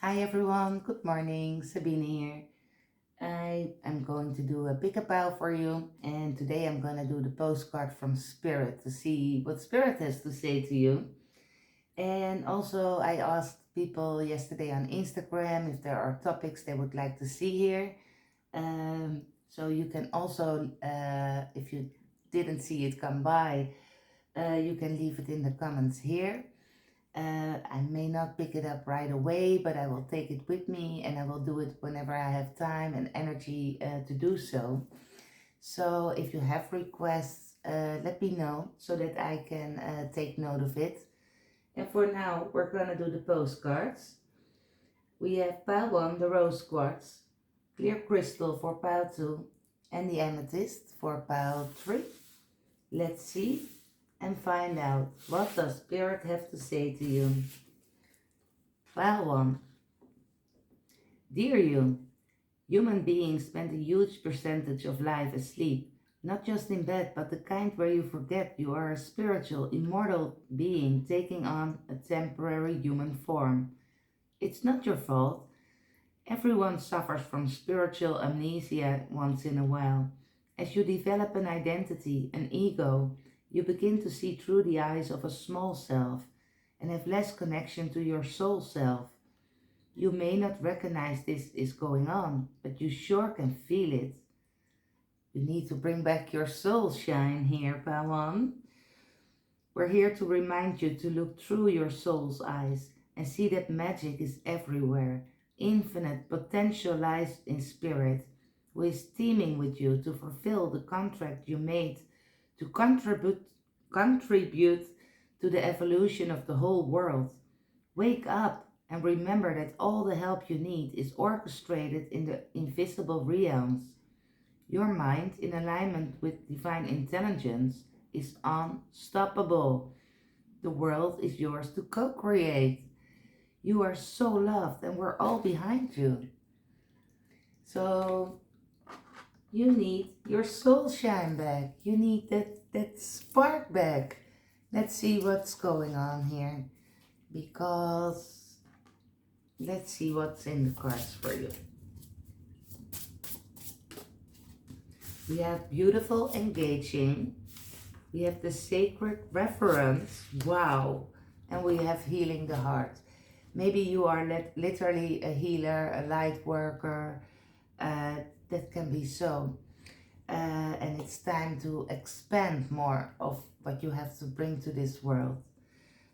Hi everyone, good morning, Sabine here. I am going to do a pick-up bow for you, and today I'm going to do the postcard from Spirit to see what Spirit has to say to you. And also, I asked people yesterday on Instagram if there are topics they would like to see here. So you can also, if you didn't see it come by, you can leave it in the comments here. I may not pick it up right away, but I will take it with me and I will do it whenever I have time and energy to do so. So if you have requests, let me know so that I can take note of it. And for now, we're gonna do the postcards. We have pile 1, the rose quartz, clear crystal for pile 2, and the amethyst for pile 3. Let's see and find out what does Spirit have to say to you. Pile 1. Dear you, human beings spend a huge percentage of life asleep, not just in bed, but the kind where you forget you are a spiritual, immortal being taking on a temporary human form. It's not your fault. Everyone suffers from spiritual amnesia once in a while. As you develop an identity, an ego, you begin to see through the eyes of a small self and have less connection to your soul self. You may not recognize this is going on, but you sure can feel it. You need to bring back your soul shine here, Pawan. We're here to remind you to look through your soul's eyes and see that magic is everywhere. Infinite potential lies in spirit, who is teaming with you to fulfill the contract you made to contribute to the evolution of the whole world. Wake up and remember that all the help you need is orchestrated in the invisible realms. Your mind, in alignment with divine intelligence, is unstoppable. The world is yours to co create. You are so loved, and we're all behind you. So, you need your soul shine back. You need that spark back. Let's see what's going on here. Because let's see what's in the cards for you. We have beautiful, engaging. We have the sacred reference. Wow. And we have healing the heart. Maybe you are literally a healer, a light worker. That can be so. And it's time to expand more of what you have to bring to this world.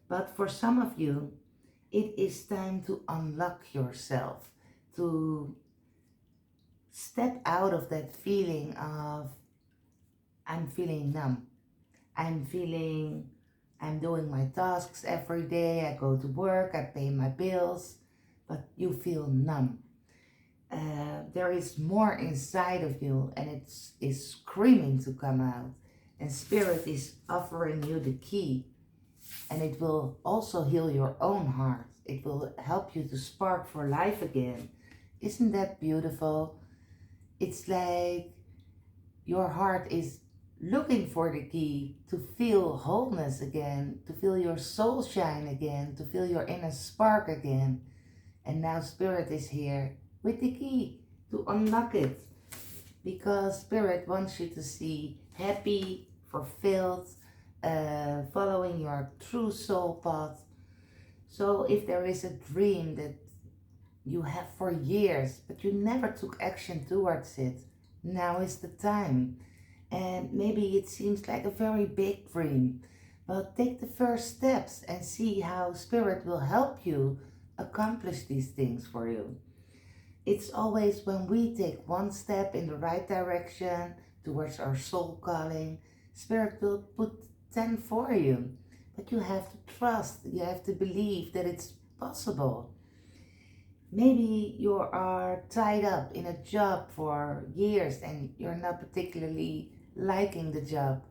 But for some of you, it is time to unlock yourself, to step out of that feeling of I'm feeling numb. I'm doing my tasks every day. I go to work, I pay my bills, but you feel numb. There is more inside of you and it is screaming to come out. And Spirit is offering you the key, and it will also heal your own heart. It will help you to spark for life again. Isn't that beautiful? It's like your heart is looking for the key to feel wholeness again, to feel your soul shine again, to feel your inner spark again. And now Spirit is here with the key to unlock it. Because Spirit wants you to see happy, fulfilled, following your true soul path. So if there is a dream that you have for years, but you never took action towards it, now is the time. And maybe it seems like a very big dream, but take the first steps and see how Spirit will help you accomplish these things for you. It's always when we take one step in the right direction towards our soul calling, Spirit will put 10 for you. But you have to trust, you have to believe that it's possible. Maybe you are tied up in a job for years and you're not particularly liking the job.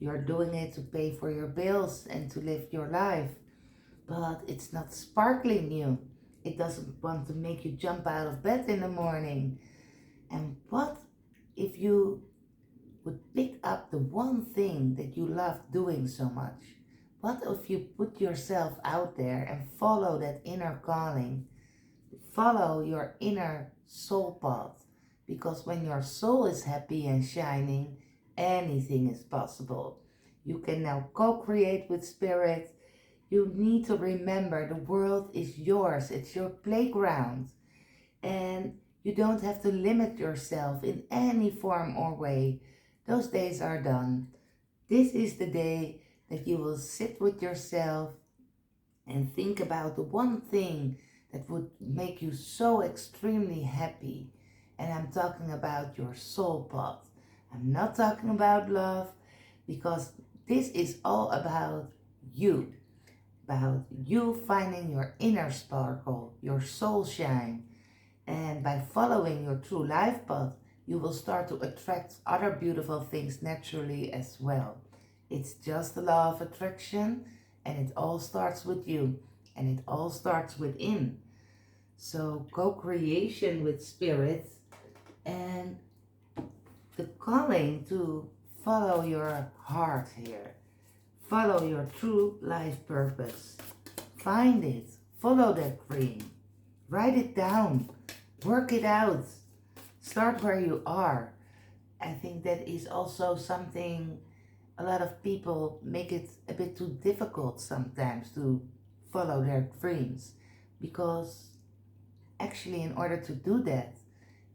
You're doing it to pay for your bills and to live your life, but it's not sparkling you. It doesn't want to make you jump out of bed in the morning. And what if you would pick up the one thing that you love doing so much? What if you put yourself out there and follow that inner calling? Follow your inner soul path, because when your soul is happy and shining, anything is possible. You can now co-create with spirit. You need to remember the world is yours, it's your playground, and you don't have to limit yourself in any form or way. Those days are done. This is the day that you will sit with yourself and think about the one thing that would make you so extremely happy. And I'm talking about your soul path. I'm not talking about love, because this is all about you finding your inner sparkle, your soul shine. And by following your true life path, you will start to attract other beautiful things naturally as well. It's just the law of attraction, and it all starts with you, and it all starts within. So, co creation with spirit and the calling to follow your heart here, follow your true life purpose. Find it, follow that dream, write it down, work it out. Start where you are. I think that is also something a lot of people make it a bit too difficult sometimes to follow their dreams, because actually, in order to do that,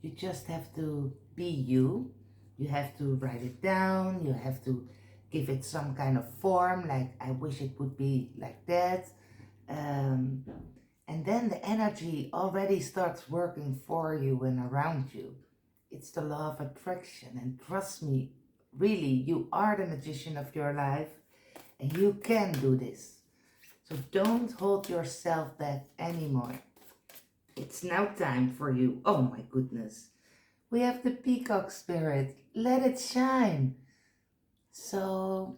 you just have to be you. You have to write it down, you have to give it some kind of form, like I wish it would be like that. Um, and then the energy already starts working for you and around you. It's the law of attraction. And trust me, really, you are the magician of your life, and you can do this. So don't hold yourself back anymore. It's now time for you. Oh my goodness. We have the peacock spirit. Let it shine. So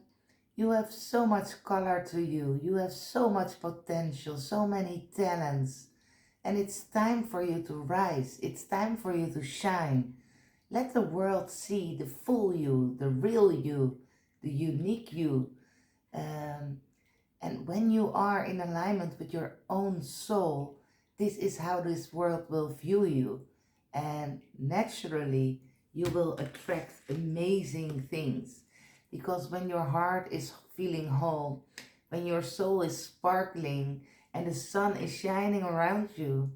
you have so much color to you. You have so much potential, so many talents. And it's time for you to rise. It's time for you to shine. Let the world see the full you, the real you, the unique you. Um, and when you are in alignment with your own soul, this is how this world will view you. And naturally, you will attract amazing things. Because when your heart is feeling whole, when your soul is sparkling, and the sun is shining around you,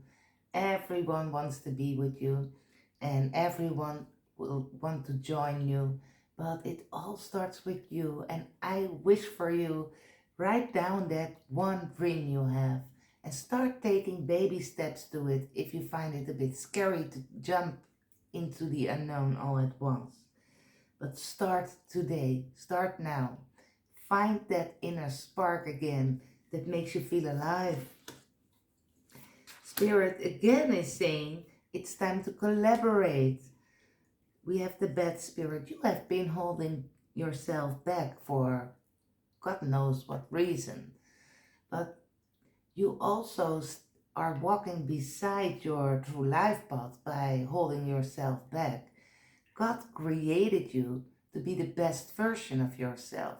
everyone wants to be with you, and everyone will want to join you. But it all starts with you, and I wish for you, write down that one dream you have and start taking baby steps to it if you find it a bit scary to jump into the unknown all at once. But start today, start now. Find that inner spark again that makes you feel alive. Spirit again is saying it's time to collaborate. We have the bad spirit. You have been holding yourself back for God knows what reason. But you also are walking beside your true life path by holding yourself back. God created you to be the best version of yourself.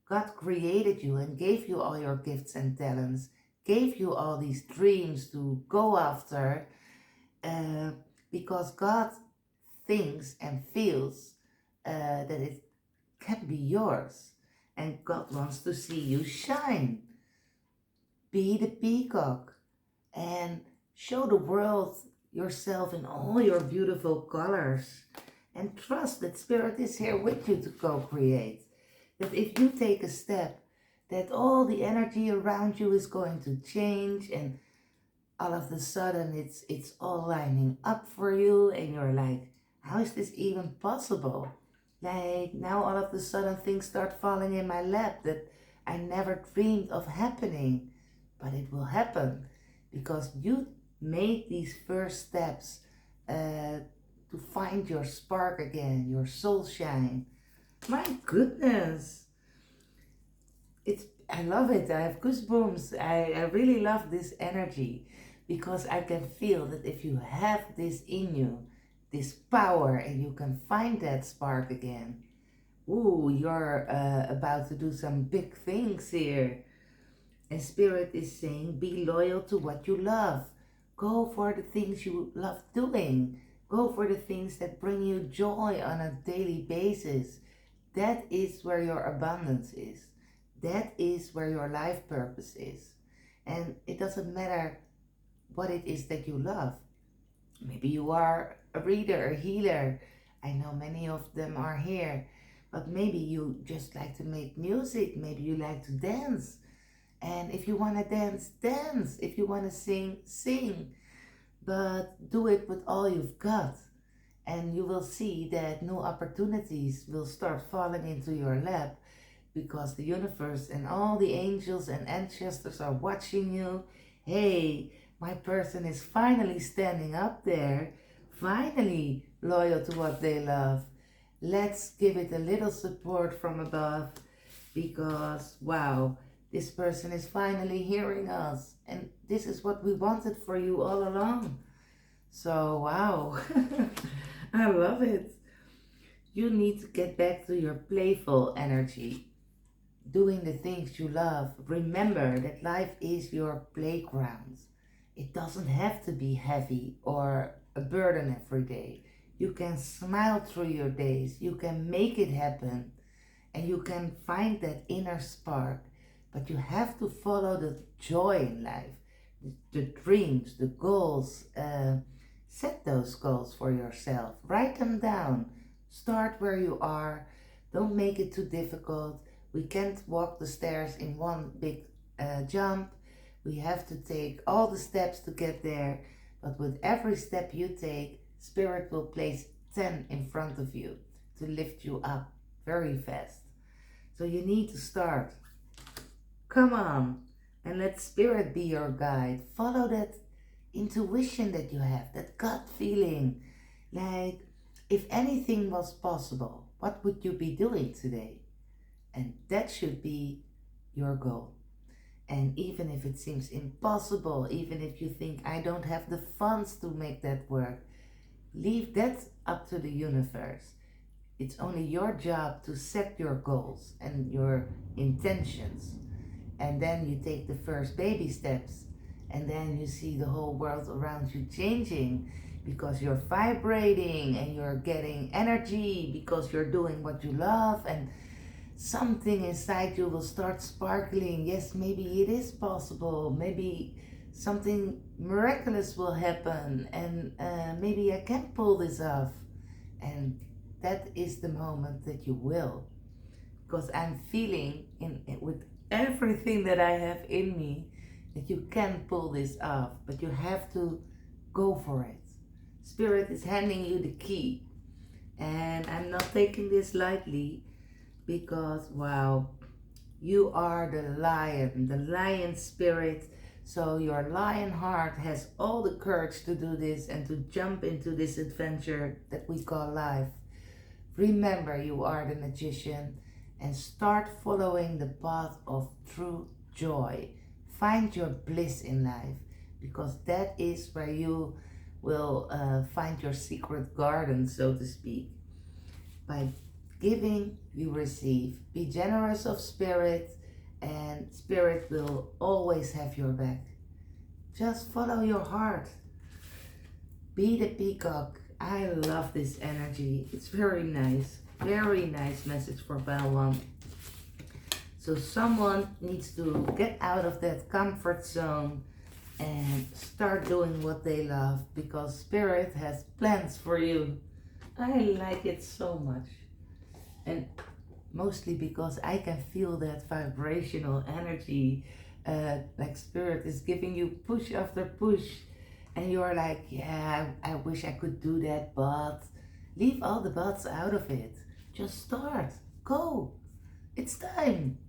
God created you and gave you all your gifts and talents, gave you all these dreams to go after, uh, because God thinks and feels that it can be yours. And God wants to see you shine. Be the peacock and show the world yourself in all your beautiful colors. And trust that Spirit is here with you to co-create. That if you take a step, that all the energy around you is going to change, and all of a sudden it's all lining up for you, and you're like, how is this even possible? Like now all of a sudden things start falling in my lap that I never dreamed of happening, but it will happen because you made these first steps to find your spark again, your soul shine. My goodness, it's I love it. I have goosebumps. I really love this energy because I can feel that if you have this in you, this power, and you can find that spark again, ooh, you're about to do some big things here. And Spirit is saying, be loyal to what you love. Go for the things you love doing. Go for the things that bring you joy on a daily basis. That is where your abundance is. That is where your life purpose is. And it doesn't matter what it is that you love. Maybe you are a reader, a healer. I know many of them are here. But maybe you just like to make music. Maybe you like to dance. And if you want to dance, dance. If you want to sing, sing. But do it with all you've got. And you will see that new opportunities will start falling into your lap because the universe and all the angels and ancestors are watching you. Hey, my person is finally standing up there, finally loyal to what they love. Let's give it a little support from above because, wow, this person is finally hearing us. And this is what we wanted for you all along. So, wow, I love it. You need to get back to your playful energy, doing the things you love. Remember that life is your playground. It doesn't have to be heavy or a burden every day. You can smile through your days. You can make it happen. And you can find that inner spark. But you have to follow the joy in life, the dreams, the goals. Set those goals for yourself. Write them down. Start where you are. Don't make it too difficult. We can't walk the stairs in one big jump. We have to take all the steps to get there. But with every step you take, Spirit will place 10 in front of you to lift you up very fast. So you need to start. Come on, and let Spirit be your guide. Follow that intuition that you have, that gut feeling. Like, if anything was possible, what would you be doing today? And that should be your goal. And even if it seems impossible, even if you think I don't have the funds to make that work, leave that up to the universe. It's only your job to set your goals and your intentions. And then you take the first baby steps. And then you see the whole world around you changing because you're vibrating and you're getting energy because you're doing what you love, and something inside you will start sparkling. Yes, maybe it is possible. Maybe something miraculous will happen, and maybe I can pull this off. And that is the moment that you will. Because I'm feeling with everything that I have in me that you can pull this off, but you have to go for it. Spirit is handing you the key. And I'm not taking this lightly because, wow, you are the lion spirit. So your lion heart has all the courage to do this and to jump into this adventure that we call life. Remember, you are the magician, and start following the path of true joy. Find your bliss in life, because that is where you will find your secret garden, so to speak. By giving, you receive. Be generous of spirit, and spirit will always have your back. Just follow your heart. Be the peacock. I love this energy. It's very nice. Very nice message for Bell 1. So someone needs to get out of that comfort zone and start doing what they love, because Spirit has plans for you. I like it so much. And mostly because I can feel that vibrational energy, like Spirit is giving you push after push. And you're like, yeah, I wish I could do that, but leave all the buts out of it. Just start. Go. It's time.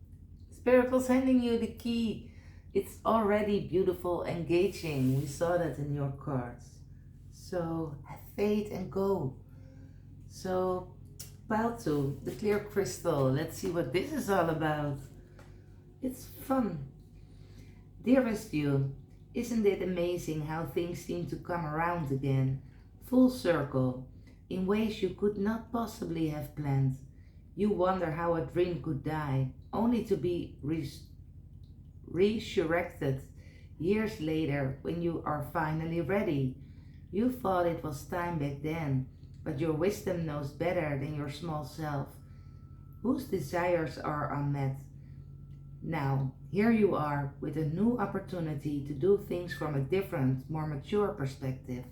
Spirit was handing you the key. It's already beautiful, engaging. We saw that in your cards. So have faith and go. So pile 2, the clear crystal. Let's see what this is all about. It's fun. Dearest you, isn't it amazing how things seem to come around again, full circle, in ways you could not possibly have planned? You wonder how a dream could die, only to be resurrected years later when you are finally ready. You thought it was time back then, but your wisdom knows better than your small self, whose desires are unmet. Now, here you are with a new opportunity to do things from a different, more mature perspective.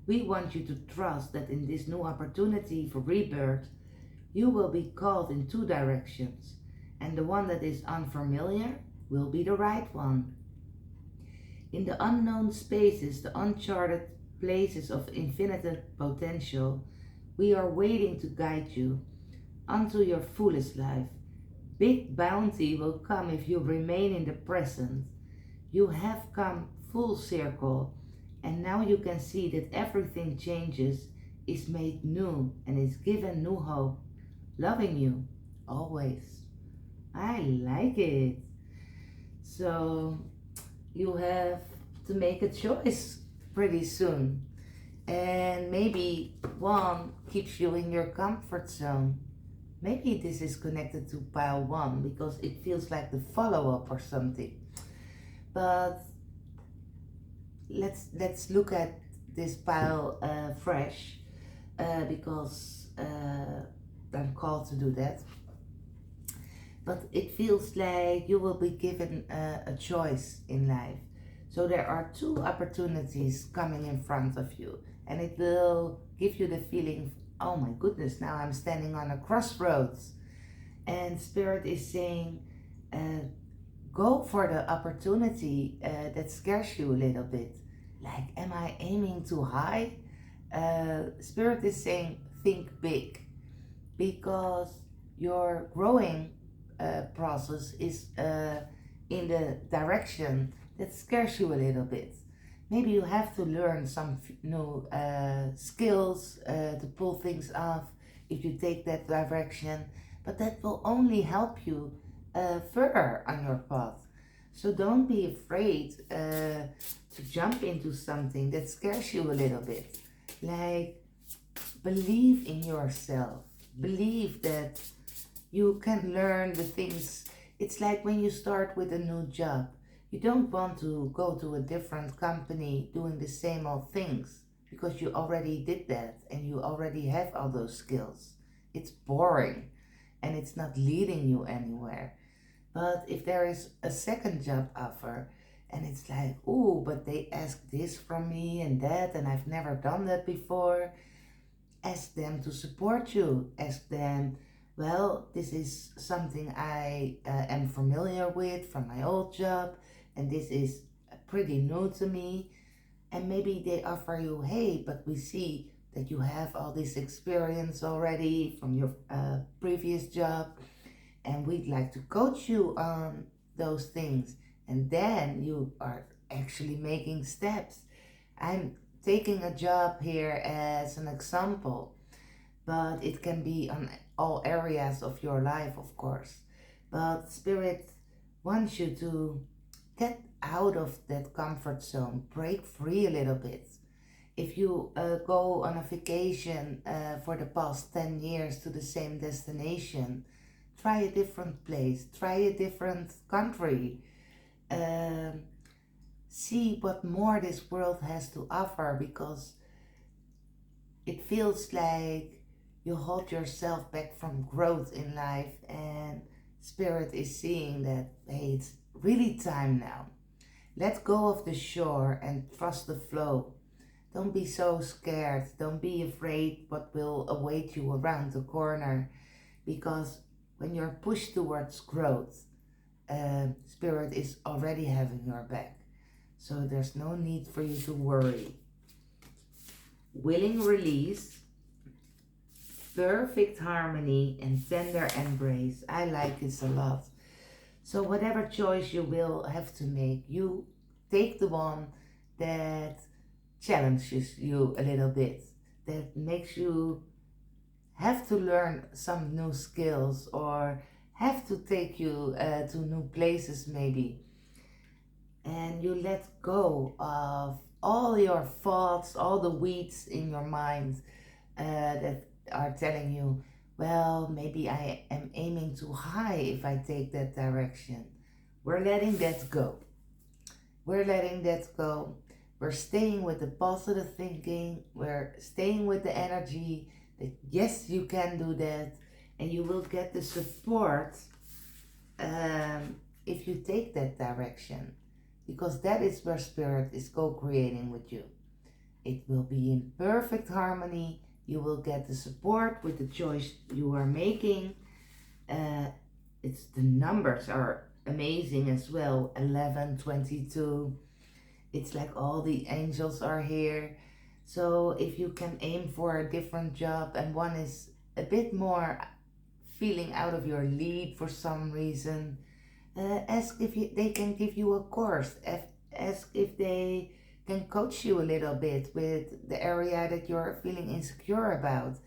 We want you to trust that in this new opportunity for rebirth, you will be called in two directions, and the one that is unfamiliar will be the right one. In the unknown spaces, the uncharted places of infinite potential, we are waiting to guide you unto your fullest life. Big bounty will come if you remain in the present. You have come full circle, and now you can see that everything changes, is made new, and is given new hope. Loving you, always. I like it. So, you have to make a choice pretty soon. And maybe one keeps you in your comfort zone. Maybe this is connected to pile one because it feels like the follow up or something. But let's look at this pile fresh because I'm called to do that. But it feels like you will be given a choice in life. So there are two opportunities coming in front of you, and it will give you the feeling, oh my goodness, now I'm standing on a crossroads. And Spirit is saying, uh, go for the opportunity that scares you a little bit. Like, am I aiming too high? Spirit is saying, think big, because your growing process is in the direction that scares you a little bit. Maybe you have to learn some new skills to pull things off if you take that direction, but that will only help you further on your path. So don't be afraid to jump into something that scares you a little bit. Like, believe in yourself. Believe that you can learn the things. It's like when you start with a new job. You don't want to go to a different company doing the same old things because you already did that and you already have all those skills. It's boring and it's not leading you anywhere. But if there is a second job offer and it's like, oh, but they asked this from me and that, and I've never done that before, ask them to support you. Ask them, well, this is something I am familiar with from my old job, and this is pretty new to me. And maybe they offer you, hey, but we see that you have all this experience already from your previous job, and we'd like to coach you on those things. And then you are actually making steps. I'm taking a job here as an example, but it can be on all areas of your life, of course. But Spirit wants you to get out of that comfort zone, break free a little bit. If you go on a vacation for the past 10 years to the same destination, try a different place, try a different country. Um, See what more this world has to offer, because it feels like you hold yourself back from growth in life, and Spirit is seeing that, hey, it's really time now. Let go of the shore and trust the flow. Don't be so scared. Don't be afraid what will await you around the corner, because when you're pushed towards growth, Spirit is already having your back. So there's no need for you to worry. Willing release, perfect harmony, and tender embrace. I like this a lot. So whatever choice you will have to make, you take the one that challenges you a little bit, that makes you have to learn some new skills or have to take you to new places maybe. And you let go of all your thoughts, all the weeds in your mind that are telling you, well, maybe I am aiming too high if I take that direction. We're letting that go. We're letting that go. We're staying with the positive thinking. We're staying with the energy that yes, you can do that. And you will get the support if you take that direction. Because that is where spirit is co-creating with you. It will be in perfect harmony. You will get the support with the choice you are making. It's the numbers are amazing as well. 11, 22. It's like all the angels are here. So if you can aim for a different job and one is a bit more feeling out of your league for some reason, ask if they can give you a course. Ask if they can coach you a little bit with the area that you're feeling insecure about.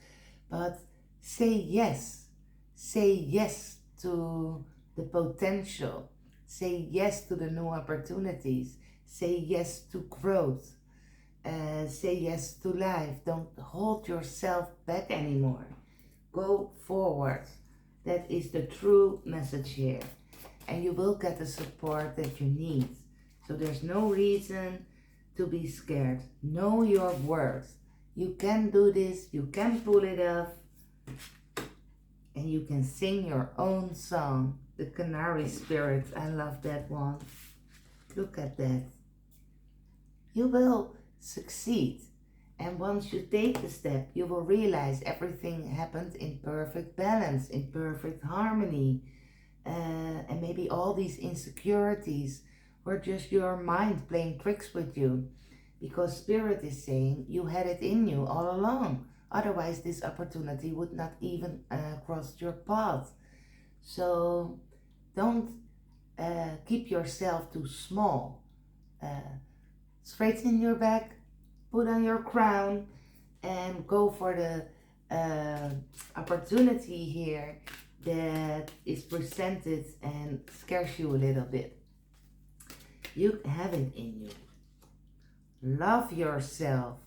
But say yes. Say yes to the potential. Say yes to the new opportunities. Say yes to growth. Say yes to life. Don't hold yourself back anymore. Go forward. That is the true message here. And you will get the support that you need. So there's no reason to be scared. Know your worth. You can do this. You can pull it off. And you can sing your own song. The Canary Spirit. I love that one. Look at that. You will succeed. And once you take the step, you will realize everything happened in perfect balance, in perfect harmony. And maybe all these insecurities were just your mind playing tricks with you. Because Spirit is saying you had it in you all along. Otherwise, this opportunity would not even cross your path. So don't keep yourself too small. Straighten your back, put on your crown, and go for the opportunity here that is presented and scares you a little bit. You have it in you. Love yourself.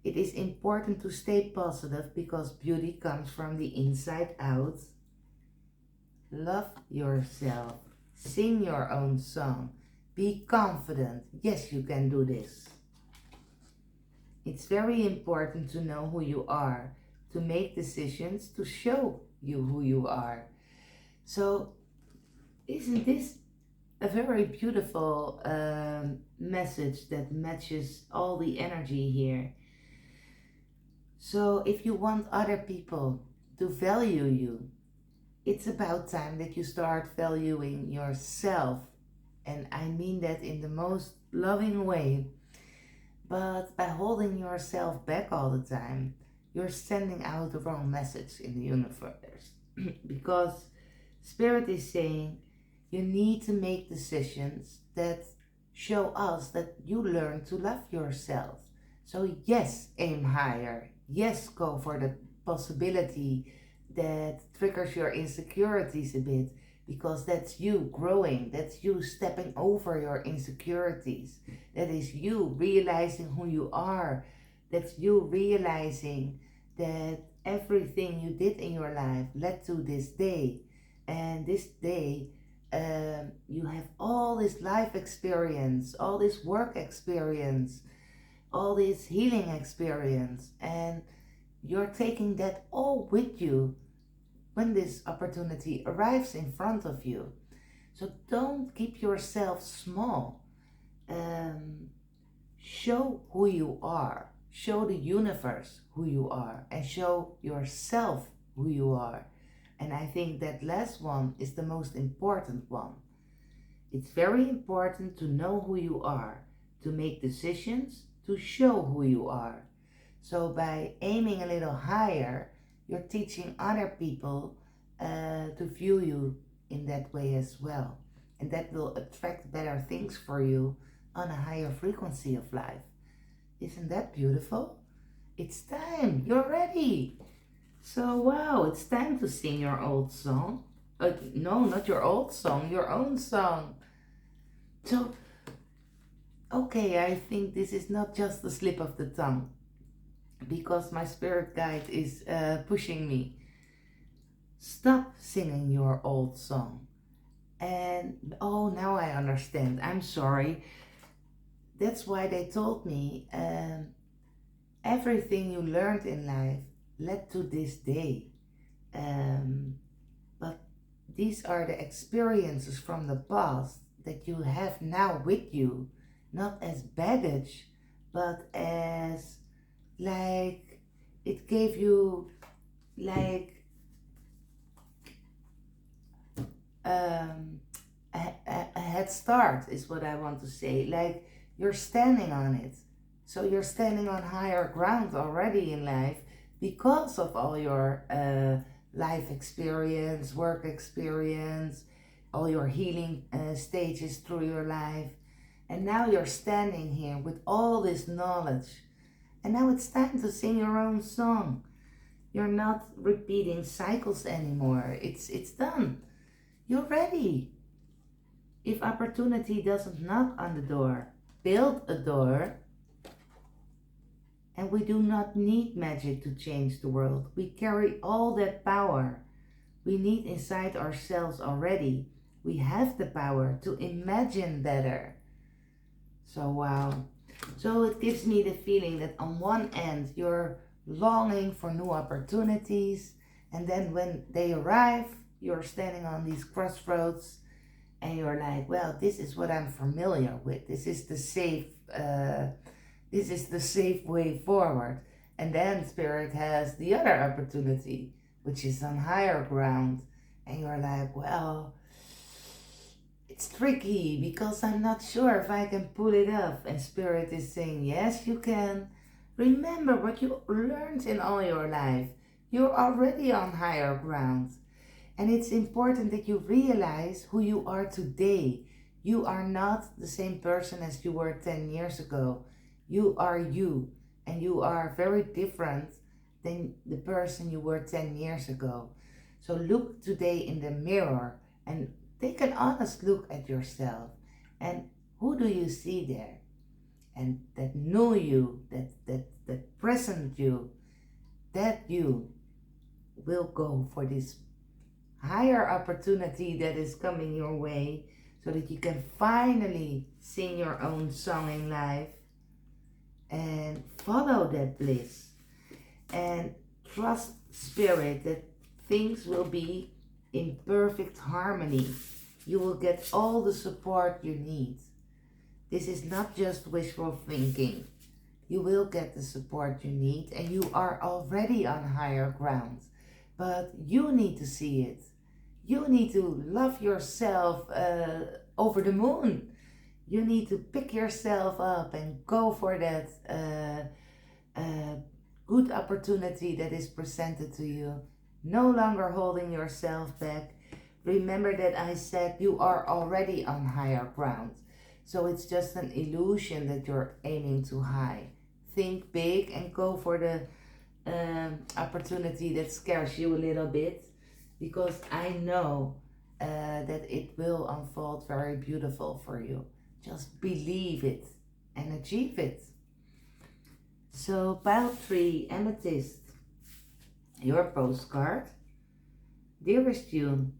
It is important to stay positive because beauty comes from the inside out. Love yourself. Sing your own song. Be confident. Yes, you can do this. It's very important to know who you are, to make decisions, to show you who you are. So, isn't this a very beautiful message that matches all the energy here? So, if you want other people to value you, it's about time that you start valuing yourself. And I mean that in the most loving way. But by holding yourself back all the time, you're sending out the wrong message in the universe. Because Spirit is saying you need to make decisions that show us that you learn to love yourself. So yes, aim higher. Yes, go for the possibility that triggers your insecurities a bit, because that's you growing, that's you stepping over your insecurities, that is you realizing who you are, that's you realizing that everything you did in your life led to this day, and this day you have all this life experience, all this work experience, all this healing experience, and you're taking that all with you when this opportunity arrives in front of you. So don't keep yourself small. Show who you are. Show the universe who you are. And show yourself who you are. And I think that last one is the most important one. It's very important to know who you are, to make decisions, to show who you are. So by aiming a little higher, you're teaching other people to view you in that way as well. And that will attract better things for you on a higher frequency of life. Isn't that beautiful? It's time. You're ready. So, wow, it's time to sing your old song. No, not your old song, your own song. So, okay, I think this is not just a slip of the tongue, because my spirit guide is pushing me. Stop singing your old song. And oh, now I understand. I'm sorry. that's why they told me everything you learned in life led to this day. Um, but these are the experiences from the past that you have now with you, not as baggage, but as like it gave you like um, a head start, is what I want to say. Like you're standing on it. So you're standing on higher ground already in life because of all your life experience, work experience, all your healing stages through your life. And now you're standing here with all this knowledge. And now it's time to sing your own song. You're not repeating cycles anymore. It's done. You're ready. If opportunity doesn't knock on the door, build a door. And we do not need magic to change the world. We carry all that power we need inside ourselves already. We have the power to imagine better. So wow. So it gives me the feeling that on one end you're longing for new opportunities, and then when they arrive, you're standing on these crossroads and you're like, well, this is what I'm familiar with. This is the safe way forward. And then Spirit has the other opportunity, which is on higher ground. And you're like, well, it's tricky because I'm not sure if I can pull it off. And Spirit is saying, yes, you can. Remember what you learned in all your life. You're already on higher ground. And it's important that you realize who you are today. You are not the same person as you were 10 years ago. You are you. And you are very different than the person you were 10 years ago. So look today in the mirror and take an honest look at yourself. And who do you see there? And that new you, that present you, that you will go for this higher opportunity that is coming your way so that you can finally sing your own song in life and follow that bliss and trust Spirit that things will be in perfect harmony. You will get all the support you need. This is not just wishful thinking. You will get the support you need and you are already on higher ground. But you need to see it. You need to love yourself over the moon. You need to pick yourself up and go for that good opportunity that is presented to you. No longer holding yourself back. Remember that I said you are already on higher ground. So it's just an illusion that you're aiming too high. Think big and go for the opportunity that scares you a little bit, because I know that it will unfold very beautiful for you. Just believe it and achieve it. So pile 3, amethyst, your postcard. Dearest you,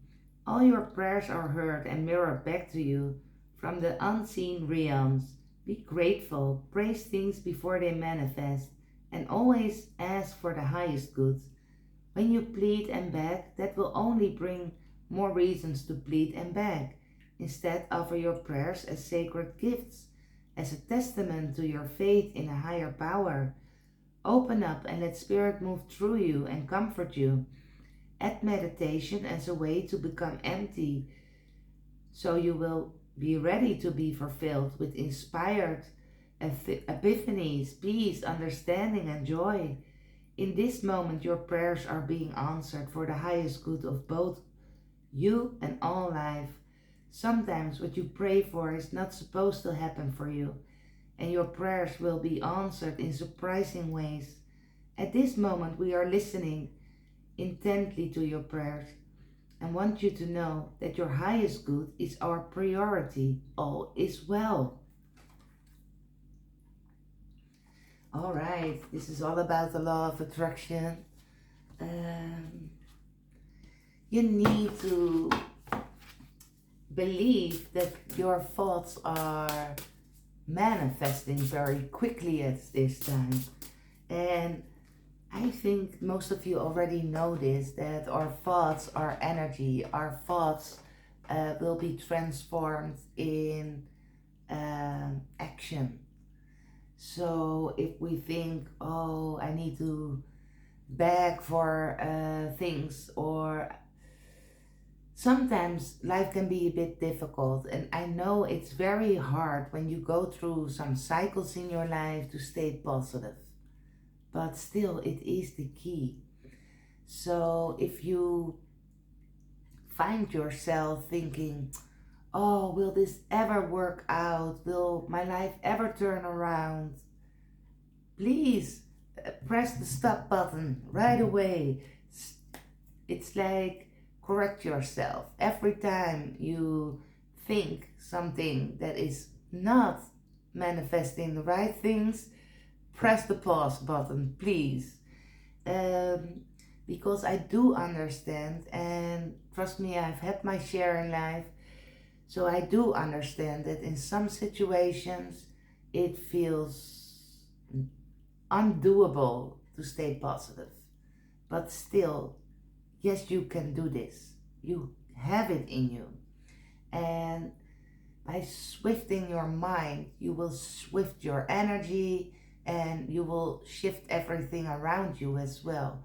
all your prayers are heard and mirrored back to you from the unseen realms. Be grateful, praise things before they manifest, and always ask for the highest good. When you plead and beg, that will only bring more reasons to plead and beg. Instead, offer your prayers as sacred gifts, as a testament to your faith in a higher power. Open up and let Spirit move through you and comfort you. Add meditation as a way to become empty, so you will be ready to be fulfilled with inspired epiphanies, peace, understanding, and joy. In this moment, your prayers are being answered for the highest good of both you and all life. Sometimes what you pray for is not supposed to happen for you, and your prayers will be answered in surprising ways. At this moment, we are listening intently to your prayers and want you to know that your highest good is our priority. All is well. All right, this is all about the law of attraction. You need to believe that your thoughts are manifesting very quickly at this time. And I think most of you already know this, that our thoughts are energy. Our thoughts will be transformed in action. So if we think, oh, I need to beg for things, or sometimes life can be a bit difficult, and I know it's very hard when you go through some cycles in your life to stay positive, but still, it is the key. So if you find yourself thinking, oh, will this ever work out? Will my life ever turn around? Please press the stop button right away. It's like correct yourself. Every time you think something that is not manifesting the right things, press the pause button, please. Um, because I do understand, and trust me, I've had my share in life, so I do understand that in some situations it feels undoable to stay positive. But still, yes, you can do this. You have it in you. And by swifting your mind, you will swift your energy and you will shift everything around you as well.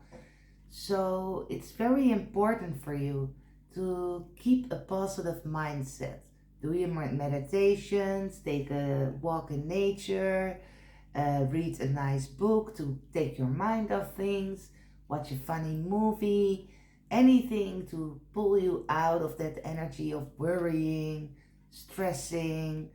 So it's very important for you to keep a positive mindset. Do your meditations, take a walk in nature, read a nice book to take your mind off things, watch a funny movie, anything to pull you out of that energy of worrying, stressing,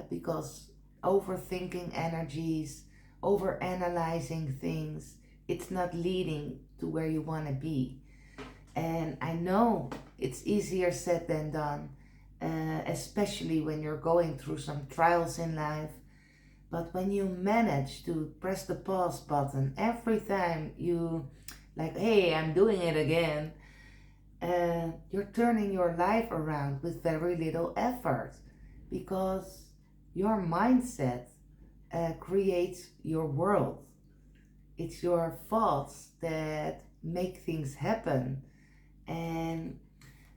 because overthinking energies, overanalyzing things, it's not leading to where you want to be. And I know it's easier said than done, especially when you're going through some trials in life. But when you manage to press the pause button every time you, like, hey, I'm doing it again, you're turning your life around with very little effort, because your mindset creates your world. It's your thoughts that make things happen. And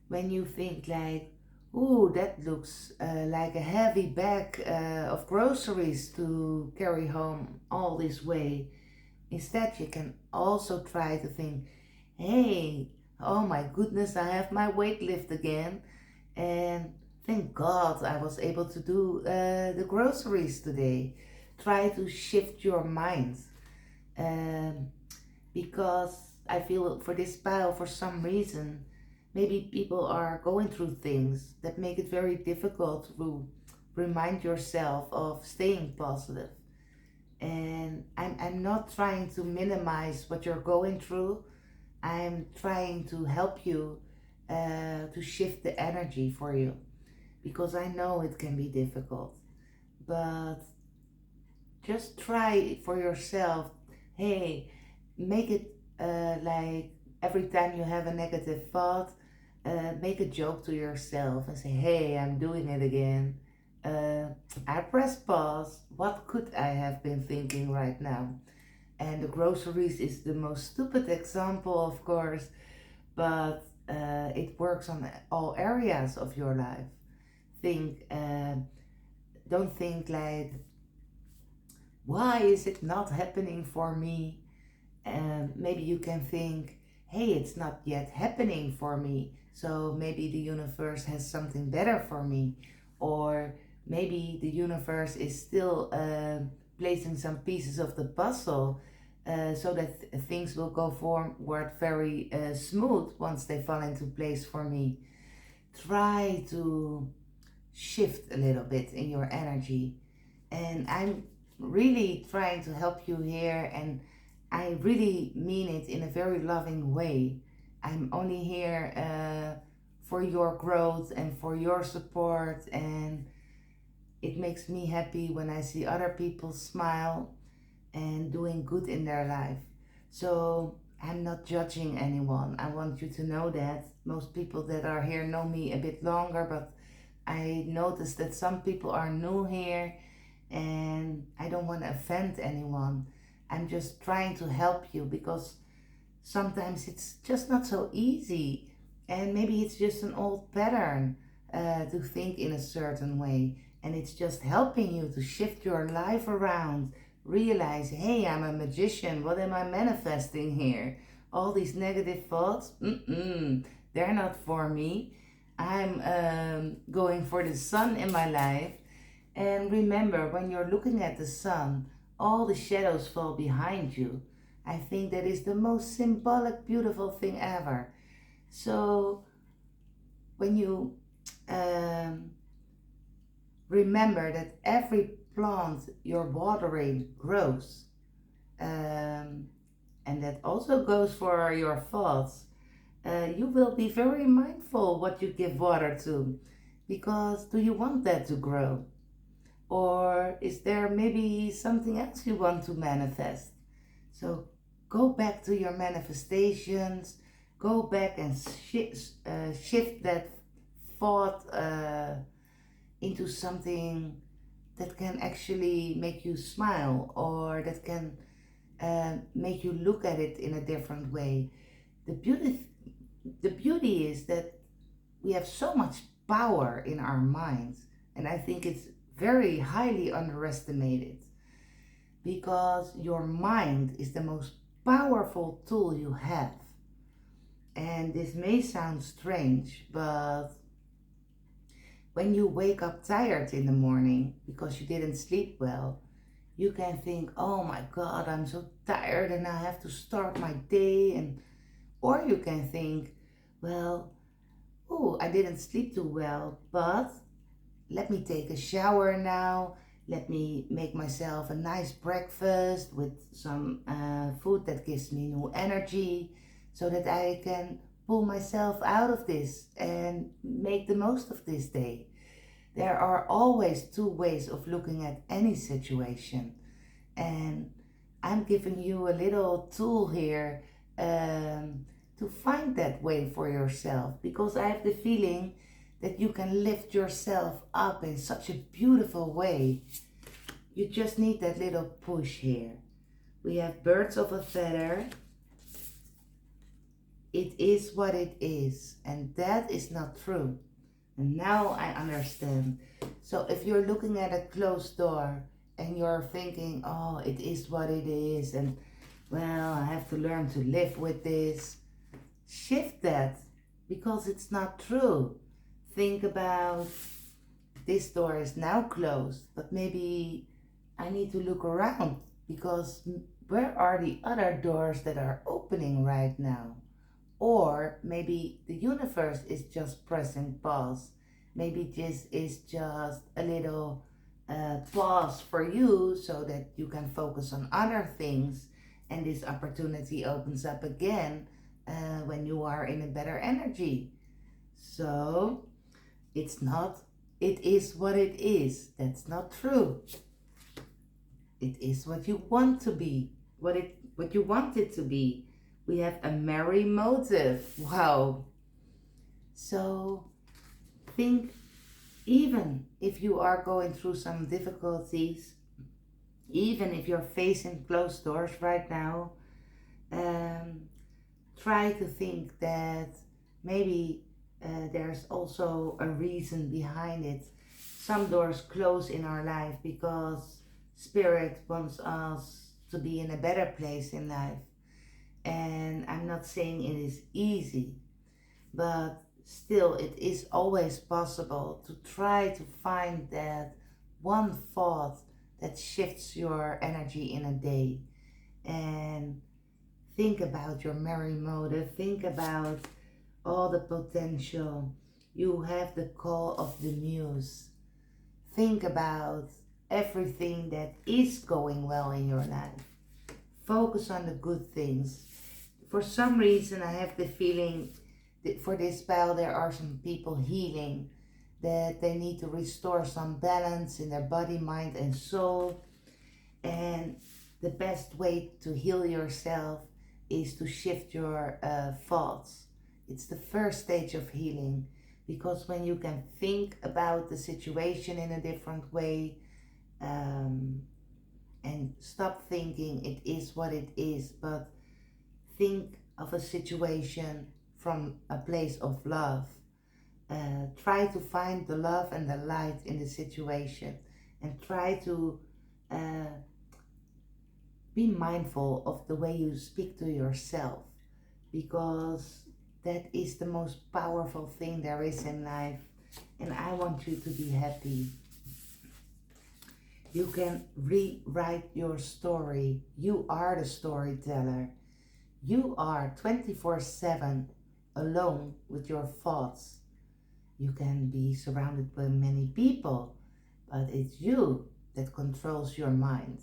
when you think like, ooh, that looks like a heavy bag of groceries to carry home all this way. Instead, you can also try to think, hey, oh my goodness, I have my weight lift again. And thank God I was able to do the groceries today. Try to shift your mind. Um, because I feel for this pile, for some reason, maybe people are going through things that make it very difficult to remind yourself of staying positive. And I'm not trying to minimize what you're going through. I'm trying to help you to shift the energy for you, because I know it can be difficult. But just try it for yourself. Hey, make it like every time you have a negative thought, make a joke to yourself and say, hey, I'm doing it again. Uh, I press pause. What could I have been thinking right now? And the groceries is the most stupid example, of course, but it works on all areas of your life. Think, don't think like, why is it not happening for me? Maybe you can think, hey, it's not yet happening for me, so maybe the universe has something better for me. Or maybe the universe is still placing some pieces of the puzzle so that things will go forward very smooth once they fall into place for me. Try to shift a little bit in your energy. And I'm really trying to help you here, and I really mean it in a very loving way. I'm only here for your growth and for your support, and it makes me happy when I see other people smile and doing good in their life. So I'm not judging anyone. I want you to know that. Most people that are here know me a bit longer, but I noticed that some people are new here, and I don't want to offend anyone. I'm just trying to help you because sometimes it's just not so easy, and maybe it's just an old pattern to think in a certain way, and it's just helping you to shift your life around. Realize, hey, I'm a magician. What am I manifesting here? All these negative thoughts, they're not for me. I'm going for the sun in my life. And remember, when you're looking at the sun, all the shadows fall behind you. I think that is the most symbolic, beautiful thing ever. So when you um, remember that every plant you're watering grows, um, and that also goes for your thoughts, you will be very mindful what you give water to, because do you want that to grow? Or is there maybe something else you want to manifest? So go back to your manifestations, go back and shift that thought into something that can actually make you smile, or that can make you look at it in a different way. The beauty, the beauty is that we have so much power in our minds, and I think it's very highly underestimated, because your mind is the most powerful tool you have. And this may sound strange, but when you wake up tired in the morning because you didn't sleep well, you can think, oh my God, I'm so tired and I have to start my day. And or you can think, well, oh, I didn't sleep too well, but let me take a shower now. Let me make myself a nice breakfast with some food that gives me new energy, so that I can pull myself out of this and make the most of this day. There are always two ways of looking at any situation, and I'm giving you a little tool here to find that way for yourself, because I have the feeling that you can lift yourself up in such a beautiful way. You just need that little push here. We have birds of a feather. It is what it is, and that is not true. And now I understand. So if you're looking at a closed door and you're thinking, oh, it is what it is, and well, I have to learn to live with this, shift that, because it's not true. Think about, this door is now closed, but maybe I need to look around, because where are the other doors that are opening right now? Or maybe the universe is just pressing pause. Maybe this is just a little pause for you, so that you can focus on other things, and this opportunity opens up again when you are in a better energy. So it's not, it is what it is. That's not true. It is what you want to be, what you want it to be. We have a merry motive. Wow. So think, even if you are going through some difficulties, even if you're facing closed doors right now, um, try to think that maybe there's also a reason behind it. Some doors close in our life because Spirit wants us to be in a better place in life. And I'm not saying it is easy, but still, it is always possible to try to find that one thought that shifts your energy in a day. And think about your merry motive, think about all the potential. You have the call of the muse. Think about everything that is going well in your life. Focus on the good things. For some reason, I have the feeling that for this spell, there are some people healing, that they need to restore some balance in their body, mind, and soul. And the best way to heal yourself is to shift your thoughts. It's the first stage of healing, because when you can think about the situation in a different way, um, and stop thinking it is what it is, but think of a situation from a place of love. Try to find the love and the light in the situation, and try to uh, be mindful of the way you speak to yourself, because that is the most powerful thing there is in life. And I want you to be happy. You can rewrite your story. You are the storyteller. You are 24/7 alone with your thoughts. You can be surrounded by many people, but it's you that controls your mind.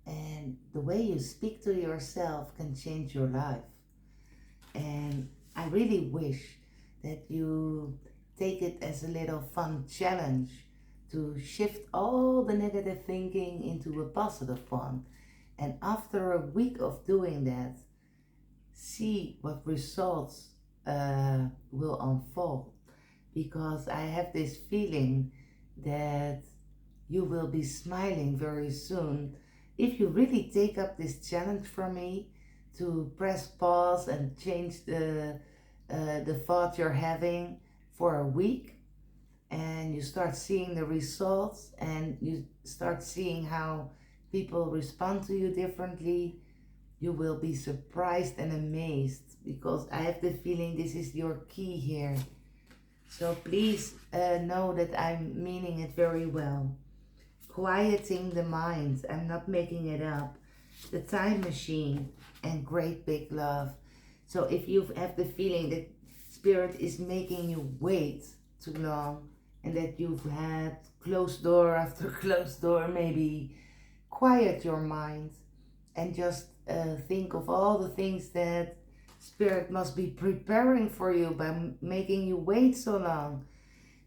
And the way you speak to yourself can change your life. And I really wish that you take it as a little fun challenge to shift all the negative thinking into a positive one. And after a week of doing that, see what results will unfold. Because I have this feeling that you will be smiling very soon if you really take up this challenge from me to press pause and change the thought you're having for a week, and you start seeing the results and you start seeing how people respond to you differently. You will be surprised and amazed, because I have the feeling this is your key here. So please know that I'm meaning it very well. Quieting the mind, I'm not making it up. The time machine and great big love. So if you have the feeling that Spirit is making you wait too long, and that you've had closed door after closed door, maybe quiet your mind and just think of all the things that Spirit must be preparing for you by making you wait so long.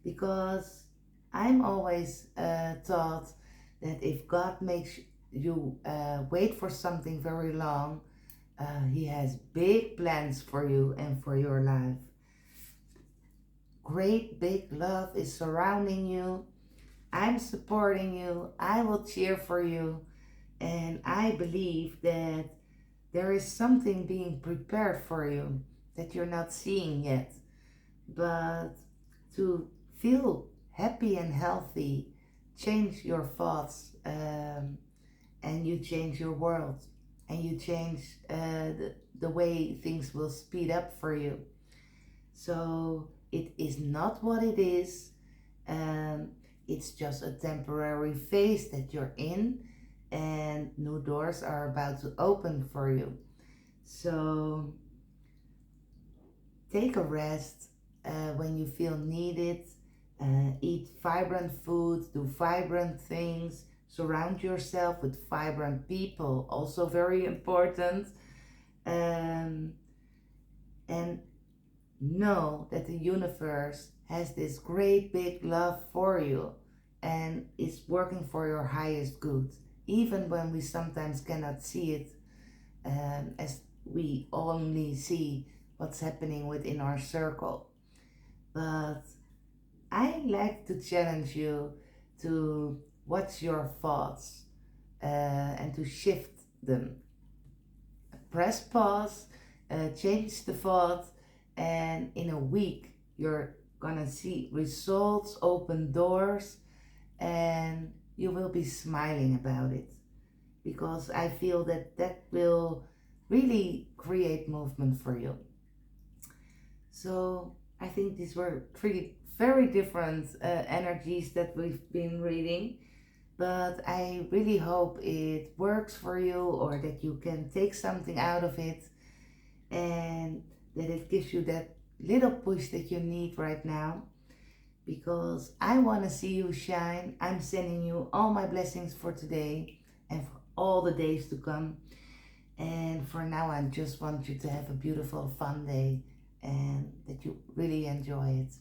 Because I'm always taught that if God makes you wait for something very long, He has big plans for you and for your life. Great big love is surrounding you. I'm supporting you. I will cheer for you. And I believe that there is something being prepared for you that you're not seeing yet. But to feel happy and healthy, change your thoughts, and you change your world, and you change the way things will speed up for you. So it is not what it is. Um, it's just a temporary phase that you're in, and new doors are about to open for you. So take a rest when you feel needed. Eat vibrant food, do vibrant things, surround yourself with vibrant people, also very important. Um, and know that the universe has this great big love for you and is working for your highest good, even when we sometimes cannot see it, as we only see what's happening within our circle. But I like to challenge you to watch your thoughts and to shift them. Press pause, change the thought, and in a week you're gonna see results, open doors, and you will be smiling about it, because I feel that that will really create movement for you. So I think these were three very different energies that we've been reading, but I really hope it works for you, or that you can take something out of it, and that it gives you that little push that you need right now. Because I want to see you shine. I'm sending you all my blessings for today and for all the days to come. And for now, I just want you to have a beautiful, fun day, and that you really enjoy it.